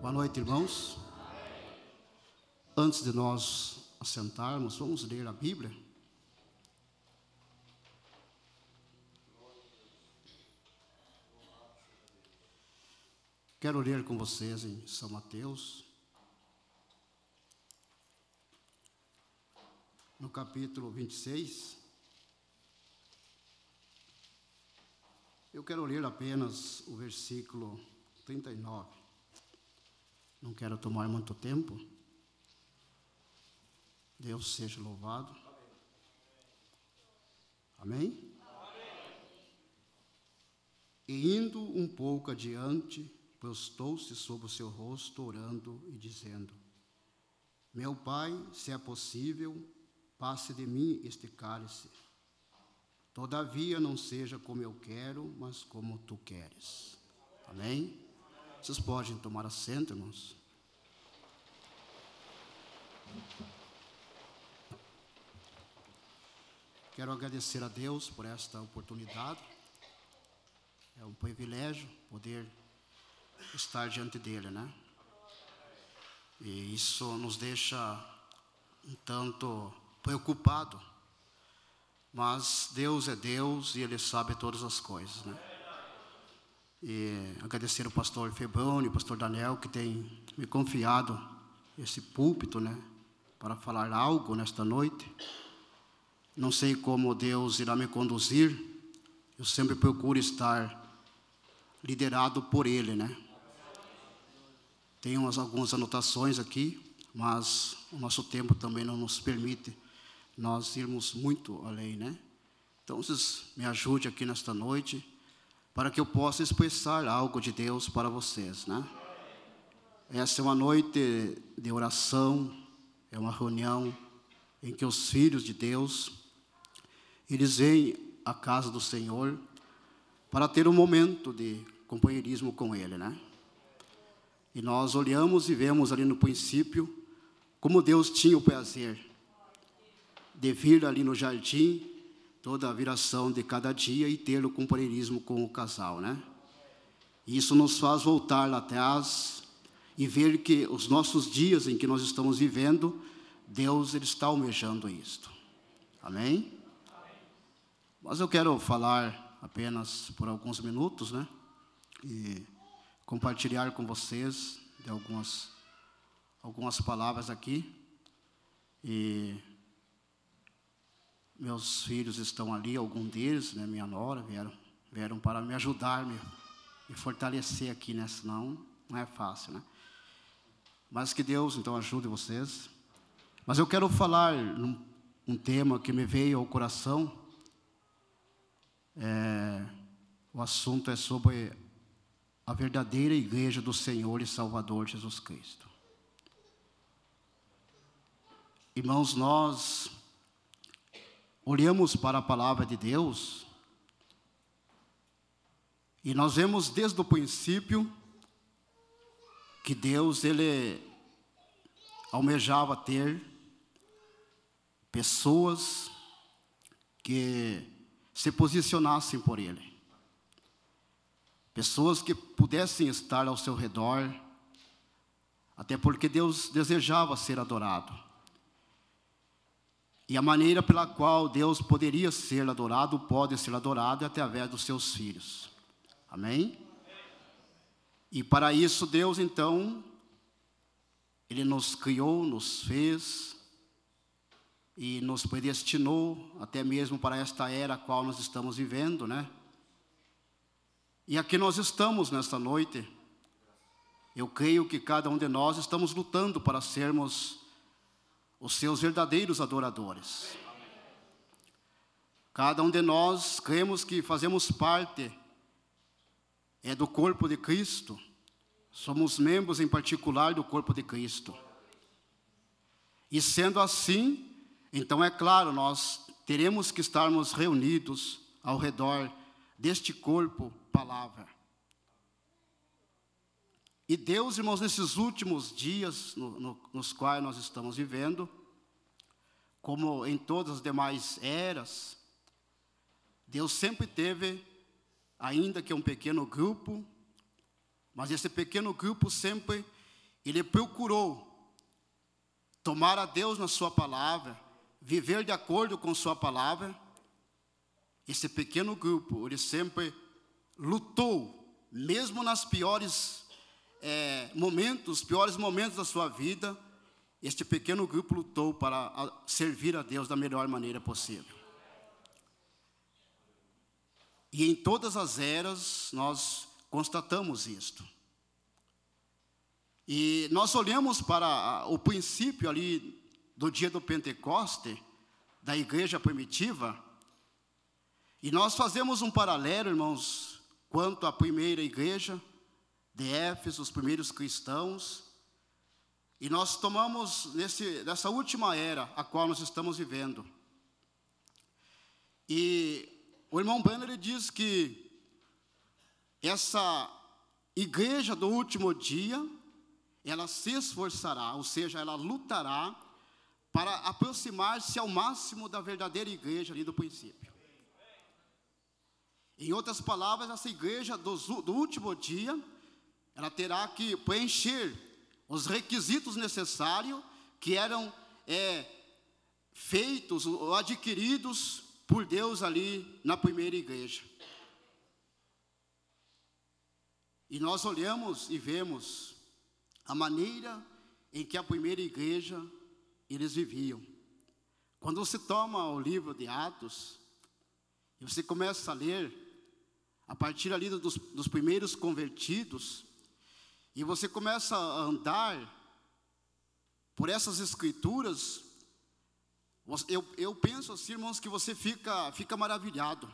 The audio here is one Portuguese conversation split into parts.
Boa noite, irmãos. Antes de nós assentarmos, vamos ler a Bíblia. Quero ler com vocês em São Mateus, no capítulo 26. Eu quero ler apenas o versículo 39. Não quero tomar muito tempo. Deus seja louvado. Amém? E indo um pouco adiante, prostou-se sobre o seu rosto, orando e dizendo: Meu Pai, se é possível, passe de mim este cálice. Todavia não seja como eu quero, mas como tu queres. Amém? Vocês podem tomar assento, irmãos. Quero agradecer a Deus por esta oportunidade. É um privilégio poder estar diante dele, né? E isso nos deixa um tanto preocupado. Mas Deus é Deus e Ele sabe todas as coisas, né? E agradecer ao pastor Febrão e ao pastor Daniel, que tem me confiado esse púlpito, né, para falar algo nesta noite. Não sei como Deus irá me conduzir. Eu sempre procuro estar liderado por Ele, né? Tenho algumas anotações aqui, mas o nosso tempo também não nos permite nós irmos muito além, né? Então, vocês me ajudem aqui nesta noite, para que eu possa expressar algo de Deus para vocês, né? Essa é uma noite de oração, é uma reunião em que os filhos de Deus, eles vêm à casa do Senhor para ter um momento de companheirismo com Ele, né? E nós olhamos e vemos ali no princípio como Deus tinha o prazer de vir ali no jardim, toda a viração de cada dia e ter o companheirismo com o casal, né? E isso nos faz voltar lá atrás e ver que os nossos dias em que nós estamos vivendo, Deus ele está almejando isto. Amém? Mas eu quero falar apenas por alguns minutos, né? E compartilhar com vocês de algumas palavras aqui. E meus filhos estão ali, alguns deles, né, minha nora, vieram para me ajudar, me fortalecer aqui, né? Senão não é fácil, né? Mas que Deus, então, ajude vocês. Mas eu quero falar um tema que me veio ao coração. O assunto é sobre a verdadeira igreja do Senhor e Salvador Jesus Cristo. Irmãos, nós olhamos para a palavra de Deus e nós vemos desde o princípio que Deus, Ele almejava ter pessoas que se posicionassem por Ele. Pessoas que pudessem estar ao seu redor, até porque Deus desejava ser adorado. E a maneira pela qual Deus poderia ser adorado, pode ser adorado, é através dos seus filhos. Amém? E para isso Deus, então, Ele nos criou, nos fez e nos predestinou até mesmo para esta era a qual nós estamos vivendo, né? E aqui nós estamos nesta noite. Eu creio que cada um de nós estamos lutando para sermos os seus verdadeiros adoradores. Cada um de nós cremos que fazemos parte do corpo de Cristo. Somos membros em particular do corpo de Cristo. E sendo assim, então é claro, nós teremos que estarmos reunidos ao redor deste corpo, palavra. E Deus, irmãos, nesses últimos dias nos quais nós estamos vivendo, como em todas as demais eras, Deus sempre teve, ainda que um pequeno grupo, mas esse pequeno grupo sempre ele procurou tomar a Deus na sua palavra, viver de acordo com sua palavra, esse pequeno grupo, ele sempre lutou, mesmo nas piores momentos da sua vida, este pequeno grupo lutou para servir a Deus da melhor maneira possível. E em todas as eras nós constatamos isto. E nós olhamos para o princípio ali do dia do Pentecoste, da igreja primitiva, e nós fazemos um paralelo, irmãos, quanto à primeira igreja de Éfeso, os primeiros cristãos, e nós tomamos nessa última era, a qual nós estamos vivendo. E o irmão Brenner diz que essa igreja do último dia, ela se esforçará, ou seja, ela lutará para aproximar-se ao máximo da verdadeira igreja ali do princípio. Em outras palavras, essa igreja do último dia, ela terá que preencher os requisitos necessários que eram feitos ou adquiridos por Deus ali na primeira igreja. E nós olhamos e vemos a maneira em que a primeira igreja eles viviam. Quando você toma o livro de Atos, e você começa a ler, a partir ali dos primeiros convertidos, e você começa a andar por essas escrituras, eu penso assim, irmãos, que você fica maravilhado.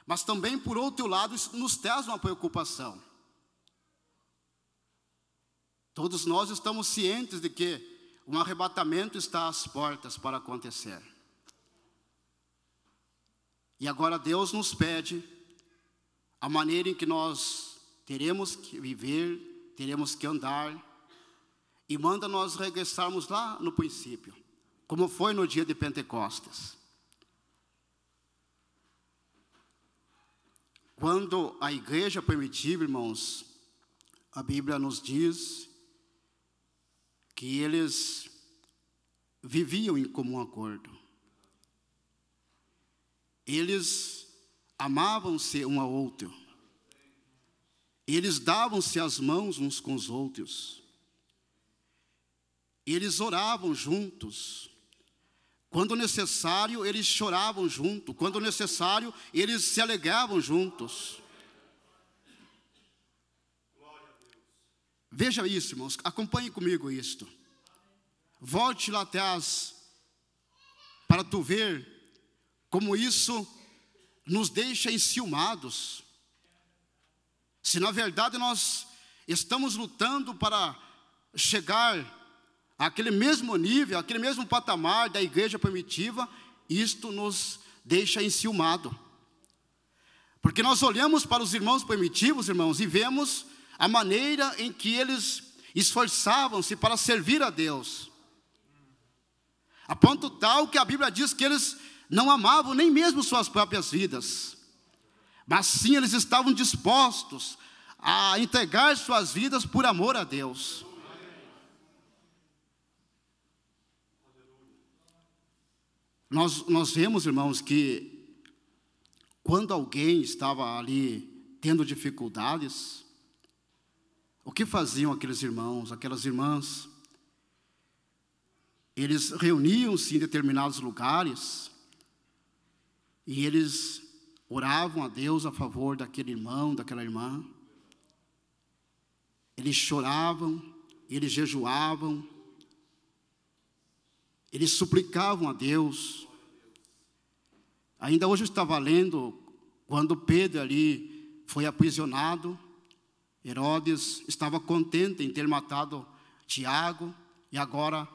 Mas também, por outro lado, isso nos traz uma preocupação. Todos nós estamos cientes de que um arrebatamento está às portas para acontecer. E agora Deus nos pede a maneira em que nós teremos que viver, teremos que andar, e manda nós regressarmos lá no princípio, como foi no dia de Pentecostes. Quando a igreja primitiva, irmãos, a Bíblia nos diz que eles viviam em comum acordo. Eles amavam-se um ao outro. Eles davam-se as mãos uns com os outros. Eles oravam juntos. Quando necessário, eles choravam juntos. Quando necessário, eles se alegravam juntos. Veja isso, irmãos, acompanhe comigo isto. Volte lá atrás para tu ver como isso nos deixa enciumados. Se na verdade nós estamos lutando para chegar àquele mesmo nível, àquele mesmo patamar da igreja primitiva, isto nos deixa enciumado. Porque nós olhamos para os irmãos primitivos, irmãos, e vemos a maneira em que eles esforçavam-se para servir a Deus. A ponto tal que a Bíblia diz que eles não amavam nem mesmo suas próprias vidas, mas sim eles estavam dispostos a entregar suas vidas por amor a Deus. Nós vemos, irmãos, que quando alguém estava ali tendo dificuldades, o que faziam aqueles irmãos, aquelas irmãs? Eles reuniam-se em determinados lugares e eles oravam a Deus a favor daquele irmão, daquela irmã. Eles choravam, eles jejuavam, eles suplicavam a Deus. Ainda hoje eu estava lendo, quando Pedro ali foi aprisionado, Herodes estava contente em ter matado Tiago, e agora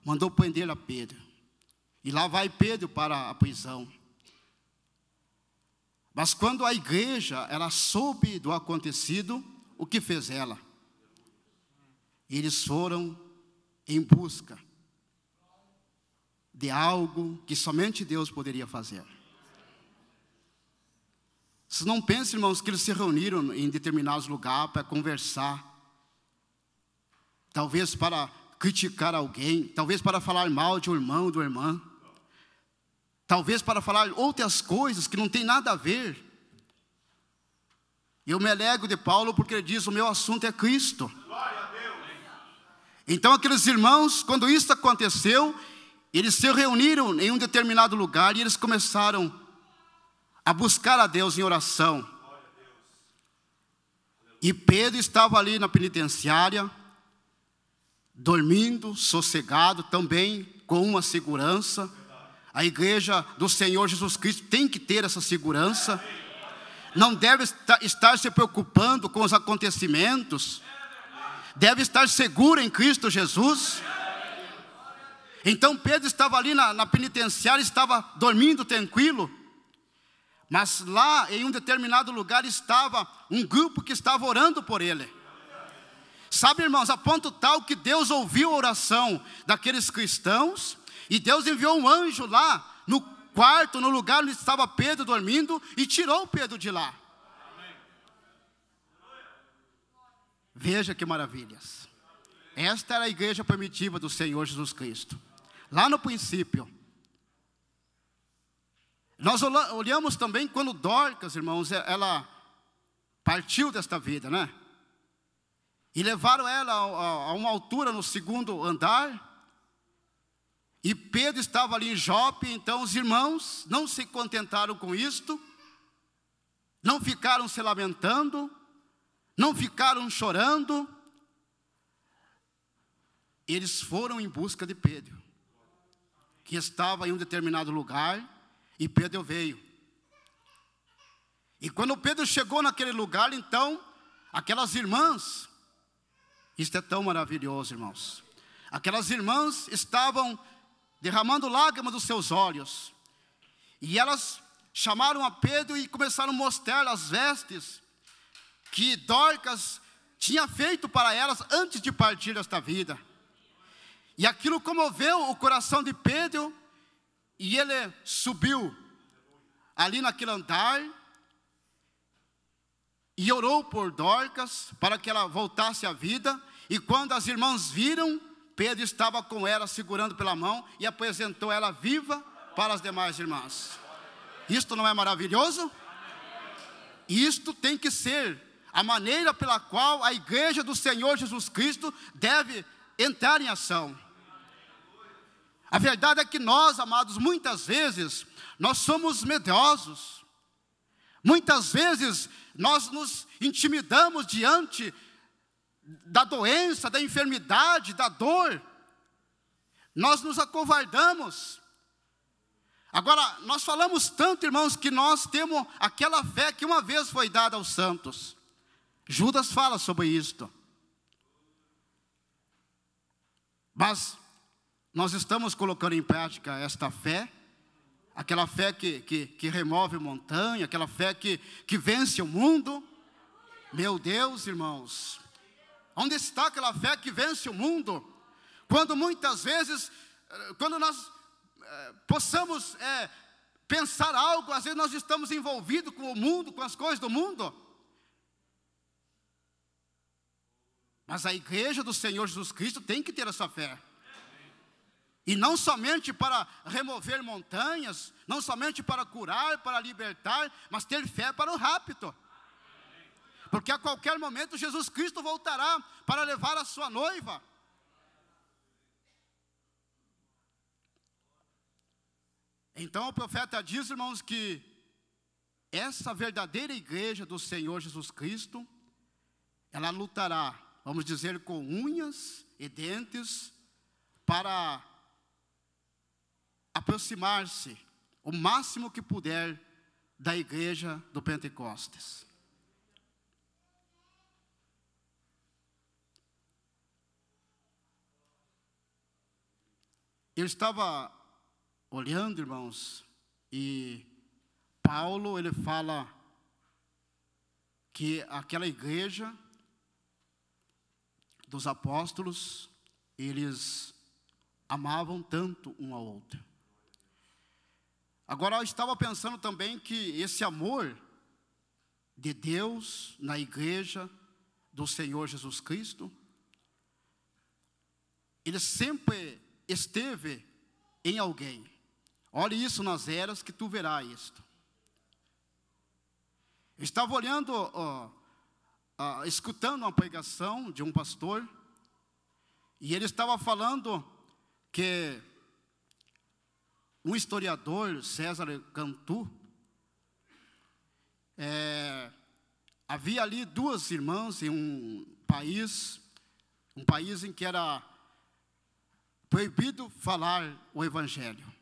mandou prender a Pedro. E lá vai Pedro para a prisão. Mas quando a igreja, ela soube do acontecido, o que fez ela? Eles foram em busca de algo que somente Deus poderia fazer. Vocês não pensem, irmãos, que eles se reuniram em determinados lugares para conversar. talvez para criticar alguém, talvez para falar mal de um irmão ou de uma irmã, talvez para falar outras coisas que não tem nada a ver. Eu me alegro de Paulo porque ele diz: o meu assunto é Cristo. Então aqueles irmãos, quando isso aconteceu, eles se reuniram em um determinado lugar e eles começaram a buscar a Deus em oração. E Pedro estava ali na penitenciária, dormindo, sossegado, também com uma segurança. A igreja do Senhor Jesus Cristo tem que ter essa segurança. Não deve estar se preocupando com os acontecimentos. Deve estar seguro em Cristo Jesus. Então Pedro estava ali na penitenciária, estava dormindo tranquilo. Mas lá em um determinado lugar estava um grupo que estava orando por ele. Sabe, irmãos, a ponto tal que Deus ouviu a oração daqueles cristãos. E Deus enviou um anjo lá no quarto, no lugar onde estava Pedro dormindo, e tirou Pedro de lá. Veja que maravilhas. Esta era a igreja primitiva do Senhor Jesus Cristo. Lá no princípio. Nós olhamos também quando Dorcas, irmãos, ela partiu desta vida, né? E levaram ela a uma altura no segundo andar. E Pedro estava ali em Jope. Então os irmãos não se contentaram com isto. Não ficaram se lamentando. Não ficaram chorando. Eles foram em busca de Pedro, que estava em um determinado lugar. E Pedro veio. E quando Pedro chegou naquele lugar, então, aquelas irmãs, isto é tão maravilhoso, irmãos. Aquelas irmãs estavam derramando lágrimas dos seus olhos. E elas chamaram a Pedro e começaram a mostrar as vestes que Dorcas tinha feito para elas antes de partir desta vida. E aquilo comoveu o coração de Pedro. E ele subiu ali naquele andar e orou por Dorcas para que ela voltasse à vida. E quando as irmãs viram, Pedro estava com ela segurando pela mão e apresentou ela viva para as demais irmãs. Isto não é maravilhoso? Isto tem que ser a maneira pela qual a igreja do Senhor Jesus Cristo deve entrar em ação. A verdade é que nós, amados, muitas vezes, nós somos medrosos. Muitas vezes, nós nos intimidamos diante da doença, da enfermidade, da dor. Nós nos acovardamos. Agora, nós falamos tanto, irmãos, que nós temos aquela fé que uma vez foi dada aos santos. Judas fala sobre isto. Mas nós estamos colocando em prática esta fé, aquela fé que remove montanha, aquela fé que vence o mundo. Meu Deus, irmãos, onde está aquela fé que vence o mundo? Quando muitas vezes, quando nós possamos pensar algo, às vezes nós estamos envolvidos com o mundo, com as coisas do mundo. Mas a igreja do Senhor Jesus Cristo tem que ter essa fé. E não somente para remover montanhas, não somente para curar, para libertar, mas ter fé para o rapto. Porque a qualquer momento Jesus Cristo voltará para levar a sua noiva. Então o profeta diz, irmãos, que essa verdadeira igreja do Senhor Jesus Cristo, ela lutará, vamos dizer, com unhas e dentes, para aproximar-se o máximo que puder da igreja do Pentecostes. Eu estava olhando, irmãos, e Paulo, ele fala que aquela igreja dos apóstolos, eles amavam tanto um ao outro. Agora eu estava pensando também que esse amor de Deus na igreja do Senhor Jesus Cristo ele sempre esteve em alguém. Olhe isso nas eras que tu verás isto. Eu estava olhando, escutando uma pregação de um pastor, e ele estava falando que um historiador, César Cantu, havia ali duas irmãs em um país em que era proibido falar o evangelho.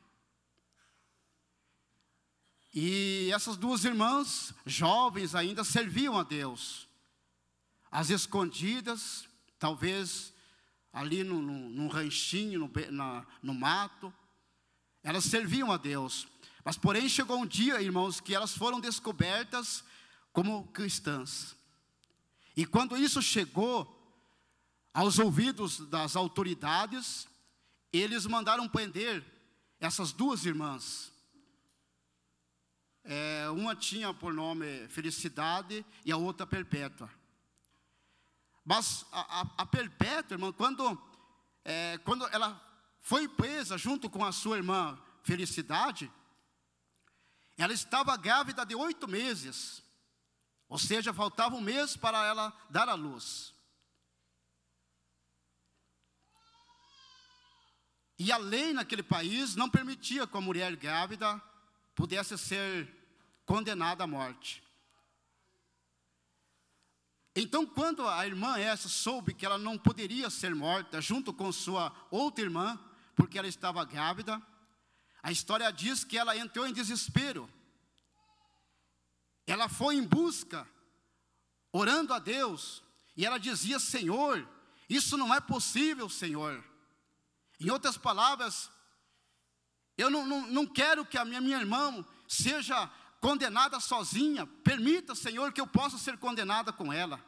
E essas duas irmãs, jovens ainda, serviam a Deus, às escondidas, talvez ali num ranchinho, no mato. Elas serviam a Deus. Mas porém chegou um dia, irmãos, que elas foram descobertas como cristãs. E quando isso chegou aos ouvidos das autoridades, eles mandaram prender essas duas irmãs. Uma tinha por nome Felicidade e a outra Perpétua. Mas a Perpétua, irmão, quando ela foi presa junto com a sua irmã Felicidade, ela estava grávida de 8 meses. Ou seja, faltava um mês para ela dar à luz. E a lei naquele país não permitia que a mulher grávida pudesse ser condenada à morte. Então, quando a irmã essa soube que ela não poderia ser morta junto com sua outra irmã, porque ela estava grávida, a história diz que ela entrou em desespero. Ela foi em busca, orando a Deus, e ela dizia: Senhor, isso não é possível, Senhor. Em outras palavras, eu não quero que a minha irmã seja condenada sozinha. Permita, Senhor, que eu possa ser condenada com ela.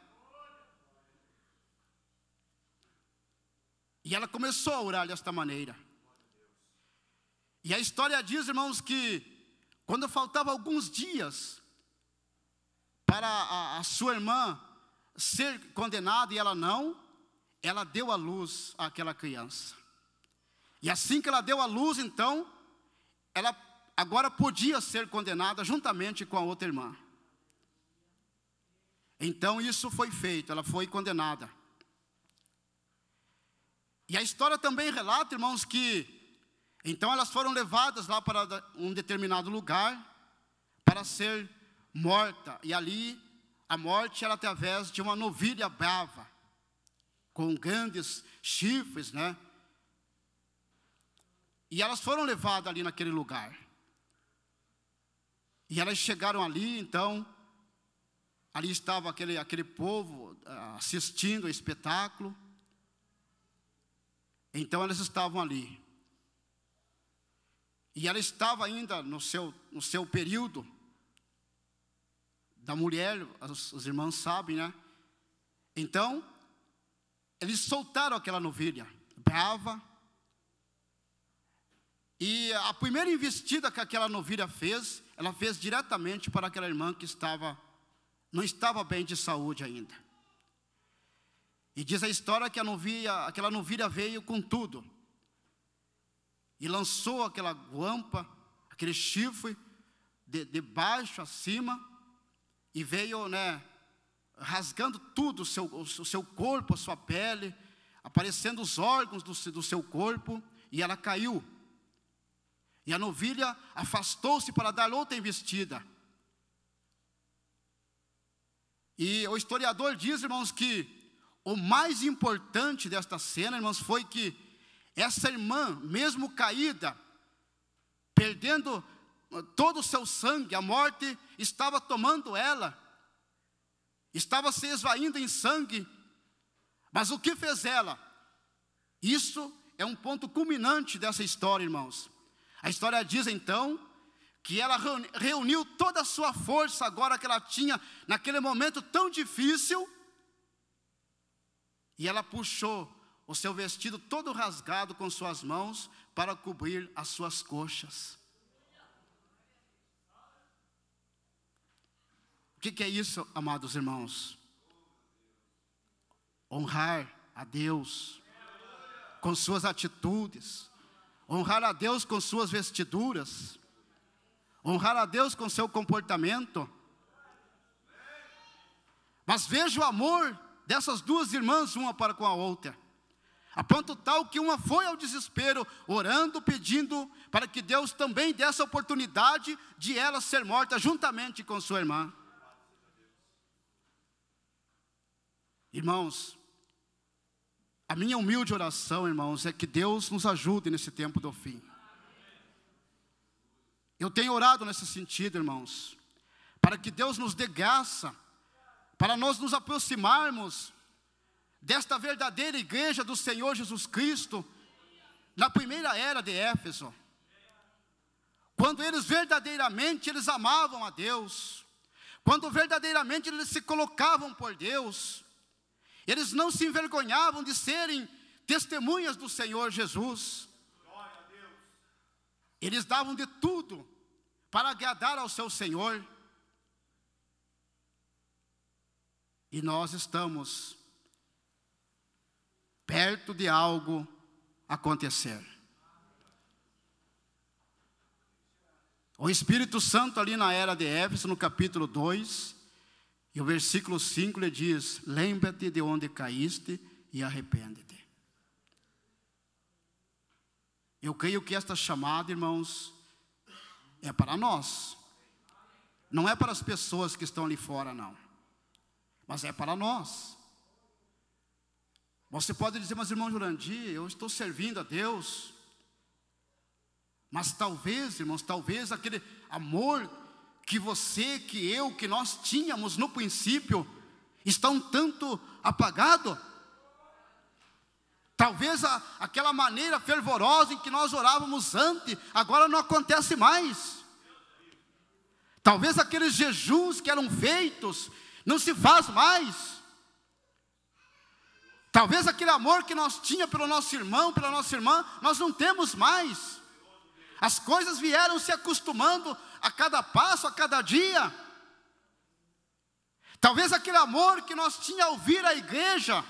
E ela começou a orar desta maneira. E a história diz, irmãos, que quando faltava alguns dias para a sua irmã ser condenada e ela não, ela deu à luz àquela criança. E assim que ela deu à luz, então, ela agora podia ser condenada juntamente com a outra irmã. Então isso foi feito, ela foi condenada. E a história também relata, irmãos, que então elas foram levadas lá para um determinado lugar para ser morta. E ali a morte era através de uma novilha brava, com grandes chifres, né? E elas foram levadas ali naquele lugar. E elas chegaram ali, então, ali estava aquele povo assistindo ao espetáculo. Então elas estavam ali. E ela estava ainda no seu período da mulher, os irmãos sabem, né? Então, eles soltaram aquela novilha brava. E a primeira investida que aquela novilha fez, ela fez diretamente para aquela irmã que não estava bem de saúde ainda. E diz a história que aquela novilha veio com tudo. E lançou aquela guampa, aquele chifre, de baixo a cima, e veio, né, rasgando tudo, o seu corpo, a sua pele, aparecendo os órgãos do seu corpo, e ela caiu. E a novilha afastou-se para dar outra investida. E o historiador diz, irmãos, que o mais importante desta cena, irmãos, foi que essa irmã, mesmo caída, perdendo todo o seu sangue, a morte estava tomando ela, estava se esvaindo em sangue. Mas o que fez ela? Isso é um ponto culminante dessa história, irmãos. A história diz então que ela reuniu toda a sua força agora que ela tinha naquele momento tão difícil, e ela puxou o seu vestido todo rasgado com suas mãos para cobrir as suas coxas. O que é isso, amados irmãos? Honrar a Deus com suas atitudes, honrar a Deus com suas vestiduras, honrar a Deus com seu comportamento. Mas veja o amor dessas duas irmãs, uma para com a outra, a ponto tal que uma foi ao desespero, orando, pedindo para que Deus também desse a oportunidade de ela ser morta juntamente com sua irmã. Irmãos, a minha humilde oração, irmãos, é que Deus nos ajude nesse tempo do fim. Eu tenho orado nesse sentido, irmãos, para que Deus nos dê graça, para nós nos aproximarmos desta verdadeira igreja do Senhor Jesus Cristo, na primeira era de Éfeso, quando eles verdadeiramente amavam a Deus, quando verdadeiramente eles se colocavam por Deus, eles não se envergonhavam de serem testemunhas do Senhor Jesus, eles davam de tudo para agradar ao seu Senhor. E nós estamos perto de algo acontecer. O Espírito Santo ali na era de Éfeso, no capítulo 2, e o versículo 5, ele diz: lembra-te de onde caíste e arrepende-te. Eu creio que esta chamada, irmãos, é para nós. Não é para as pessoas que estão ali fora, não. Mas é para nós. Você pode dizer: mas irmão Jurandir, eu estou servindo a Deus. Mas talvez, irmãos, talvez aquele amor que você, que eu, que nós tínhamos no princípio, está um tanto apagado. Talvez aquela maneira fervorosa em que nós orávamos antes, agora não acontece mais. Talvez aqueles jejuns que eram feitos, não se faz mais. Talvez aquele amor que nós tínhamos pelo nosso irmão, pela nossa irmã, nós não temos mais. As coisas vieram se acostumando a cada passo, a cada dia. Talvez aquele amor que nós tínhamos ao vir à igreja,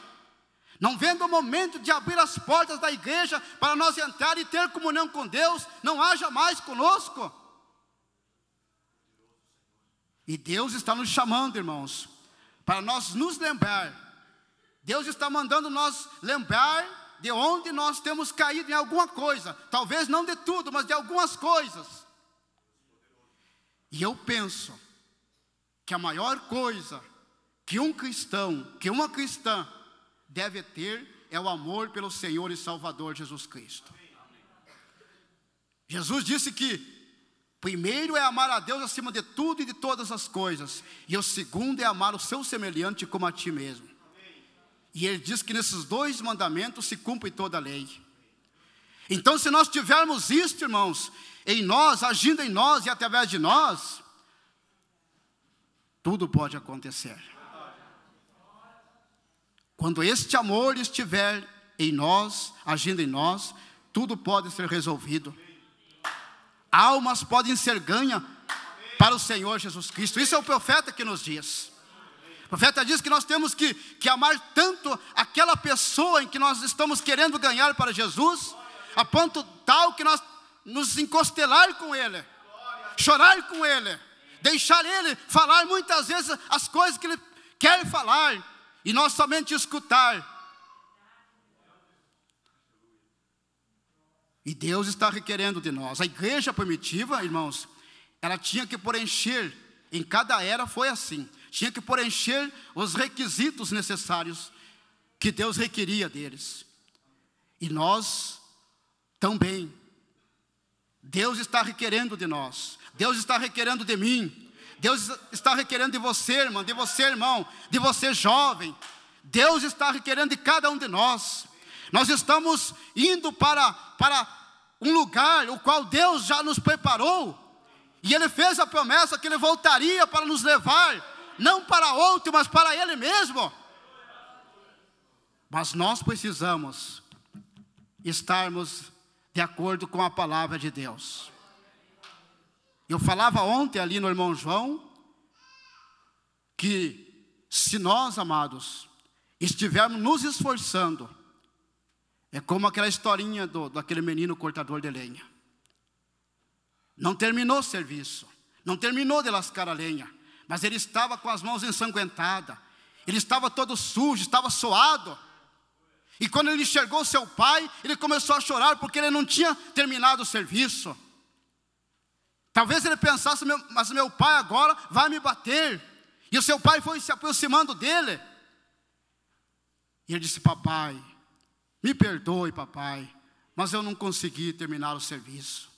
não vendo o momento de abrir as portas da igreja para nós entrar e ter comunhão com Deus, não haja mais conosco. E Deus está nos chamando, irmãos, para nós nos lembrar. Deus está mandando nós lembrar de onde nós temos caído em alguma coisa. Talvez não de tudo, mas de algumas coisas. E eu penso que a maior coisa que um cristão, que uma cristã deve ter é o amor pelo Senhor e Salvador Jesus Cristo. Jesus disse que primeiro é amar a Deus acima de tudo e de todas as coisas, e o segundo é amar o seu semelhante como a ti mesmo. E ele diz que nesses dois mandamentos se cumpre toda a lei. Então, se nós tivermos isto, irmãos, em nós, agindo em nós e através de nós, tudo pode acontecer. Quando este amor estiver em nós, agindo em nós, tudo pode ser resolvido. Almas podem ser ganhas para o Senhor Jesus Cristo. Isso é o profeta que nos diz. O profeta diz que nós temos que amar tanto aquela pessoa em que nós estamos querendo ganhar para Jesus, a ponto tal que nós nos encostelar com Ele, chorar com Ele, deixar Ele falar muitas vezes as coisas que Ele quer falar, e nós somente escutar. E Deus está requerendo de nós. A igreja primitiva, irmãos, ela tinha que preencher, em cada era foi assim, tinha que preencher os requisitos necessários que Deus requeria deles. E nós também. Deus está requerendo de nós. Deus está requerendo de mim. Deus está requerendo de você, irmão, de você, irmão, de você, jovem. Deus está requerendo de cada um de nós. Nós estamos indo para um lugar o qual Deus já nos preparou. E Ele fez a promessa que Ele voltaria para nos levar, não para outro, mas para Ele mesmo. Mas nós precisamos estarmos de acordo com a palavra de Deus. Eu falava ontem ali no irmão João, que se nós, amados, estivermos nos esforçando É como aquela historinha daquele menino cortador de lenha. Não terminou o serviço, não terminou de lascar a lenha, mas ele estava com as mãos ensanguentadas, ele estava todo sujo, estava suado. E quando ele enxergou seu pai, ele começou a chorar porque ele não tinha terminado o serviço. Talvez ele pensasse, mas meu pai agora vai me bater. E o seu pai foi se aproximando dele. E ele disse: papai, me perdoe, papai, mas eu não consegui terminar o serviço.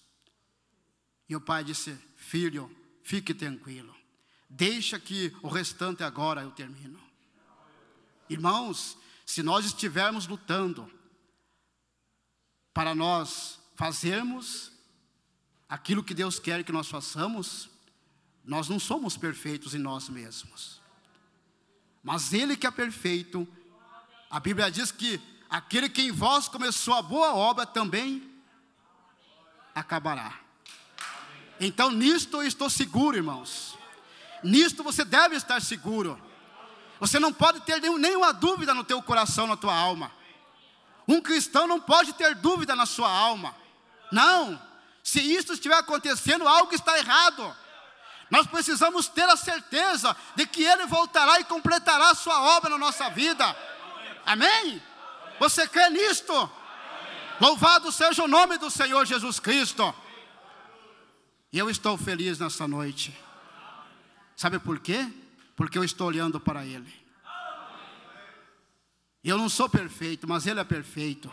E o pai disse: filho, fique tranquilo, deixa que o restante agora eu termino. Irmãos, se nós estivermos lutando para nós fazermos aquilo que Deus quer que nós façamos, nós não somos perfeitos em nós mesmos. Mas Ele que é perfeito, a Bíblia diz que aquele que em vós começou a boa obra também acabará. Então nisto eu estou seguro, irmãos. Nisto você deve estar seguro. Você não pode ter nenhuma dúvida no teu coração, na tua alma. Um cristão não pode ter dúvida na sua alma. Não. Se isso estiver acontecendo, algo está errado. Nós precisamos ter a certeza de que Ele voltará e completará a sua obra na nossa vida. Amém? Você crê nisto? Louvado seja o nome do Senhor Jesus Cristo. E eu estou feliz nessa noite. Sabe por quê? Porque eu estou olhando para Ele. Eu não sou perfeito, mas Ele é perfeito.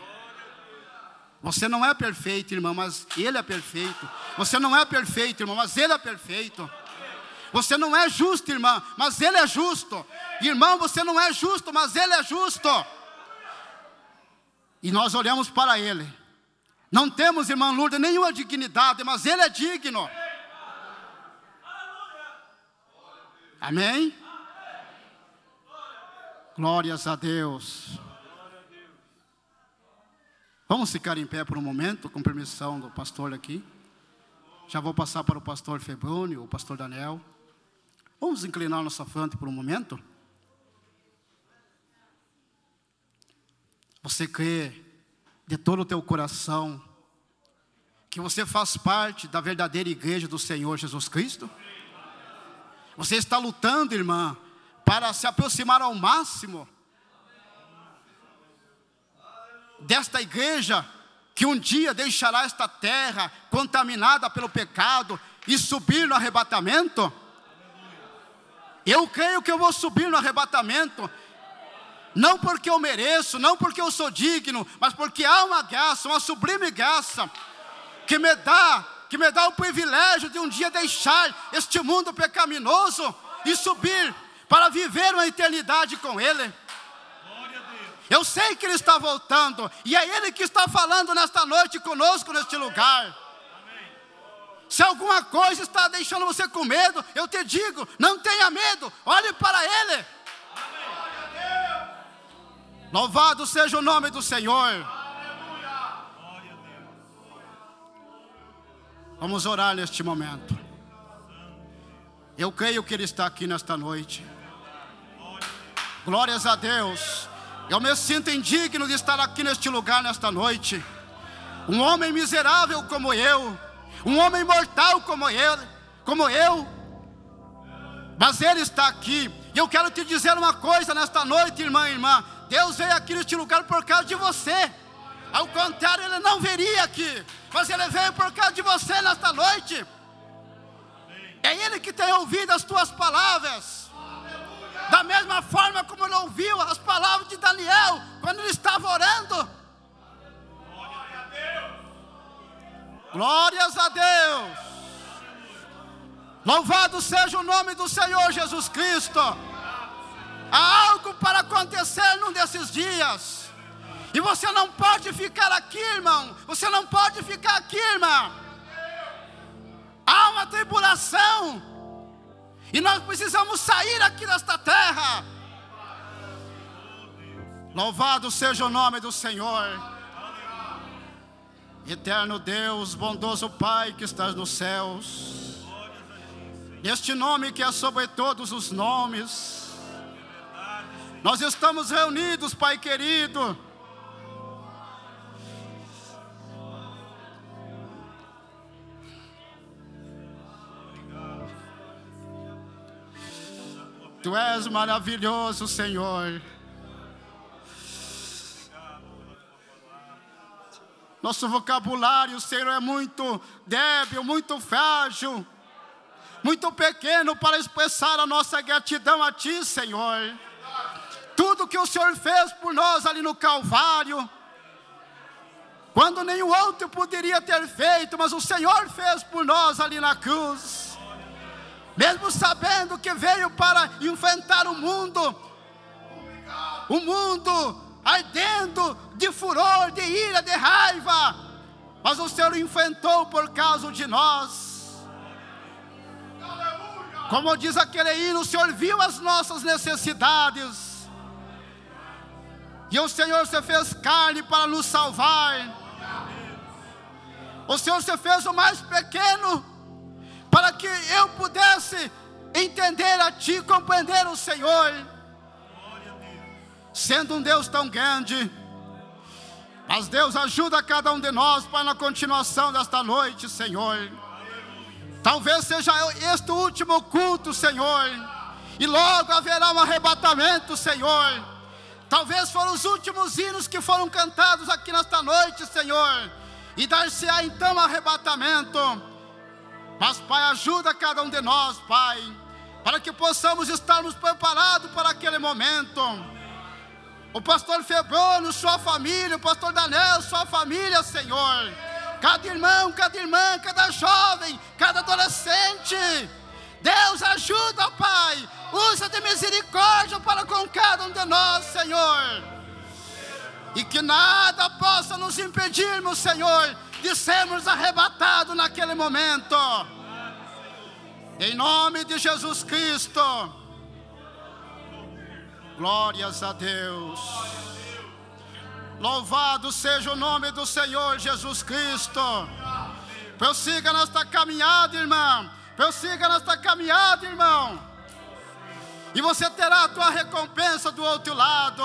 Você não é perfeito, irmão, mas Ele é perfeito. Você não é perfeito, irmão, mas Ele é perfeito. Você não é justo, irmã, mas Ele é justo. Irmão, você não é justo, mas Ele é justo. E nós olhamos para Ele. Não temos, irmã Lourdes, nenhuma dignidade, mas Ele é digno. Amém? Glórias a Deus. Vamos ficar em pé por um momento, com permissão do pastor aqui. Já vou passar para o pastor Febrônio, o pastor Daniel. Vamos inclinar nossa fronte por um momento. Você crê de todo o teu coração que você faz parte da verdadeira igreja do Senhor Jesus Cristo? Você está lutando, irmã, para se aproximar ao máximo desta igreja que um dia deixará esta terra contaminada pelo pecado e subir no arrebatamento? Eu creio que eu vou subir no arrebatamento, não porque eu mereço, não porque eu sou digno, mas porque há uma graça, uma sublime graça, que me dá o privilégio de um dia deixar este mundo pecaminoso e subir para viver uma eternidade com Ele. Eu sei que Ele está voltando, e é Ele que está falando nesta noite conosco neste lugar. Se alguma coisa está deixando você com medo, eu te digo, não tenha medo, olhe para Ele. Louvado seja o nome do Senhor. Vamos orar neste momento. Eu creio que Ele está aqui nesta noite. Glórias a Deus. Eu me sinto indigno de estar aqui neste lugar nesta noite. Um homem miserável como eu, um homem mortal como eu, mas Ele está aqui. E eu quero te dizer uma coisa nesta noite, irmã. Deus veio aqui neste lugar por causa de você. Ao contrário, Ele não viria aqui, mas Ele veio por causa de você nesta noite. É Ele que tem ouvido as tuas palavras, da mesma forma como Ele ouviu as palavras de Daniel quando ele estava orando. Glórias a Deus. Louvado seja o nome do Senhor Jesus Cristo. Há algo para acontecer num desses dias, e você não pode ficar aqui, irmão. Você não pode ficar aqui, irmã. Há uma tribulação, e nós precisamos sair aqui desta terra. Louvado seja o nome do Senhor. Eterno Deus, bondoso Pai que estás nos céus, neste nome que é sobre todos os nomes, nós estamos reunidos, Pai querido, Tu és maravilhoso, Senhor. Nosso vocabulário, Senhor, é muito débil, muito frágil, muito pequeno para expressar a nossa gratidão a Ti, Senhor. Tudo que o Senhor fez por nós ali no Calvário, quando nenhum outro poderia ter feito, mas o Senhor fez por nós ali na cruz. Mesmo sabendo que veio para enfrentar o mundo ardendo de furor, de ira, de raiva, mas o Senhor enfrentou por causa de nós. Como diz aquele hino, o Senhor viu as nossas necessidades, e o Senhor se fez carne para nos salvar. O Senhor se fez o mais pequeno, para que eu pudesse entender a Ti, compreender o Senhor. Sendo um Deus tão grande, mas Deus ajuda cada um de nós para na continuação desta noite, Senhor. Talvez seja este o último culto, Senhor, e logo haverá um arrebatamento, Senhor. Talvez foram os últimos hinos que foram cantados aqui nesta noite, Senhor, e dar-se-á então arrebatamento. Mas, Pai, ajuda cada um de nós, Pai, para que possamos estarmos preparados para aquele momento. O pastor Febrônio, sua família, o pastor Daniel, sua família, Senhor. Cada irmão, cada irmã, cada jovem, cada adolescente. Deus ajuda, Pai. Usa de misericórdia para com cada um de nós, Senhor. E que nada possa nos impedirmos, Senhor, de sermos arrebatados naquele momento. Em nome de Jesus Cristo. Glórias a Deus. Louvado seja o nome do Senhor Jesus Cristo. Prossiga nesta caminhada, irmão. Prossiga nesta caminhada, irmão. E você terá a tua recompensa do outro lado.